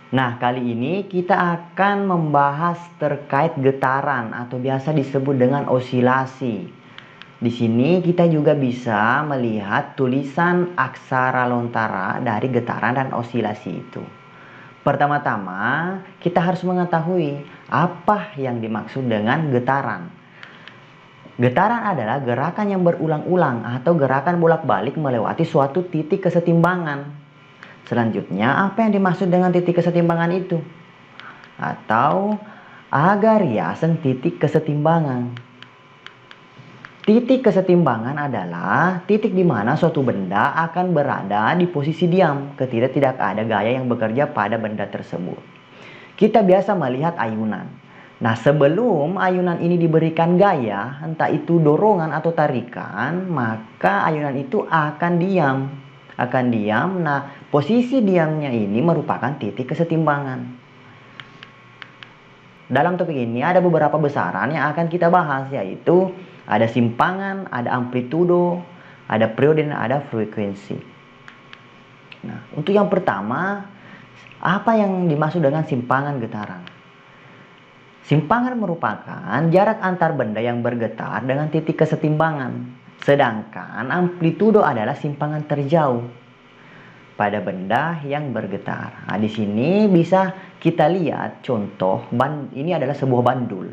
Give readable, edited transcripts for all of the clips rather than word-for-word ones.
Nah, kali ini kita akan membahas terkait getaran atau biasa disebut dengan osilasi. Di sini kita juga bisa melihat tulisan aksara lontara dari getaran dan osilasi itu. Pertama-tama, kita harus mengetahui apa yang dimaksud dengan getaran. Getaran adalah gerakan yang berulang-ulang atau gerakan bolak-balik melewati suatu titik kesetimbangan. Selanjutnya, apa yang dimaksud dengan titik kesetimbangan itu? Atau agariasan titik kesetimbangan. Titik kesetimbangan adalah titik di mana suatu benda akan berada di posisi diam ketika tidak ada gaya yang bekerja pada benda tersebut. Kita biasa melihat ayunan. Nah, sebelum ayunan ini diberikan gaya, entah itu dorongan atau tarikan, maka ayunan itu akan diam. Akan diam. Nah, posisi diamnya ini merupakan titik kesetimbangan. Dalam topik ini ada beberapa besaran yang akan kita bahas, yaitu ada simpangan, ada amplitudo, ada periode, dan ada frekuensi. Nah, untuk yang pertama, apa yang dimaksud dengan simpangan getaran? Simpangan merupakan jarak antar benda yang bergetar dengan titik kesetimbangan. Sedangkan amplitudo adalah simpangan terjauh pada benda yang bergetar. Nah, di sini bisa kita lihat contoh, ini adalah sebuah bandul.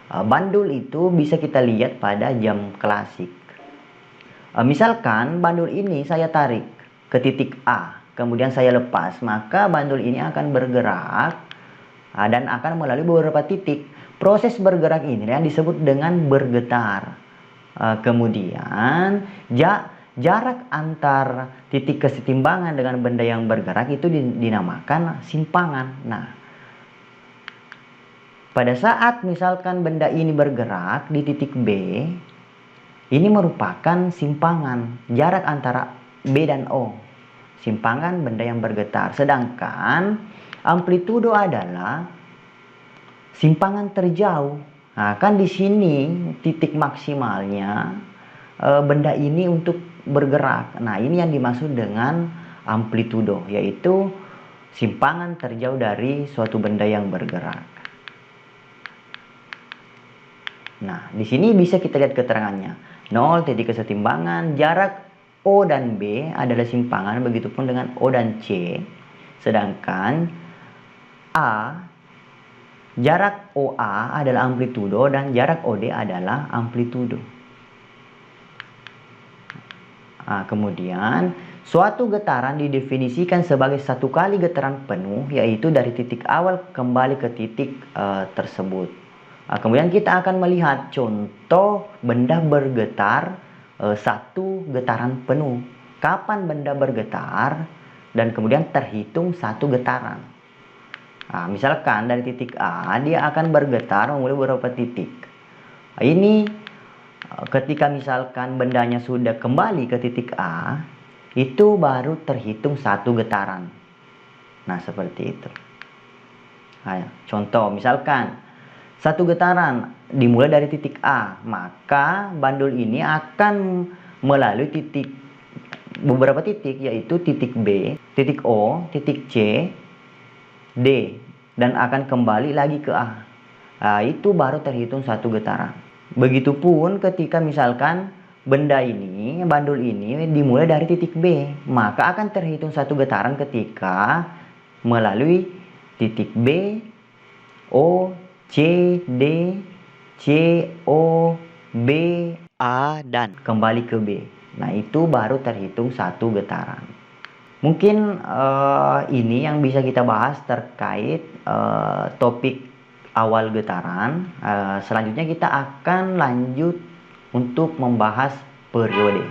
Bandul itu bisa kita lihat pada jam klasik. Misalkan bandul ini saya tarik ke titik A, kemudian saya lepas, maka bandul ini akan bergerak dan akan melalui beberapa titik. Proses bergerak ini yang disebut dengan bergetar. Kemudian jarak antar titik kesetimbangan dengan benda yang bergerak itu dinamakan simpangan. Nah, pada saat misalkan benda ini bergerak di titik B, ini merupakan simpangan jarak antara B dan O. Simpangan benda yang bergetar. Sedangkan amplitudo adalah simpangan terjauh. Nah, kan di sini titik maksimalnya benda ini untuk bergerak. Nah, ini yang dimaksud dengan amplitudo, yaitu simpangan terjauh dari suatu benda yang bergerak. Nah, di sini bisa kita lihat keterangannya. 0 titik kesetimbangan, jarak O dan B adalah simpangan, begitupun dengan O dan C. Sedangkan A, jarak OA adalah amplitudo dan jarak OD adalah amplitudo. Nah, kemudian suatu getaran didefinisikan sebagai satu kali getaran penuh, yaitu dari titik awal kembali ke titik tersebut. Nah, kemudian kita akan melihat contoh benda bergetar satu getaran penuh. Kapan benda bergetar dan kemudian terhitung satu getaran. Nah, misalkan dari titik A dia akan bergetar melalui beberapa titik. Nah, ini ketika misalkan bendanya sudah kembali ke titik A, itu baru terhitung satu getaran. Nah, seperti itu. Nah, contoh misalkan satu getaran dimulai dari titik A, maka bandul ini akan melalui beberapa titik, yaitu titik B, titik O, titik C, D, dan akan kembali lagi ke A. Nah, itu baru terhitung satu getaran. Begitupun ketika misalkan benda ini, bandul ini dimulai dari titik B, maka akan terhitung satu getaran ketika melalui titik B, O, C, D, C, O, B, A, dan kembali ke B. Nah, itu baru terhitung satu getaran. Mungkin ini yang bisa kita bahas terkait topik awal getaran. Selanjutnya kita akan lanjut untuk membahas periode.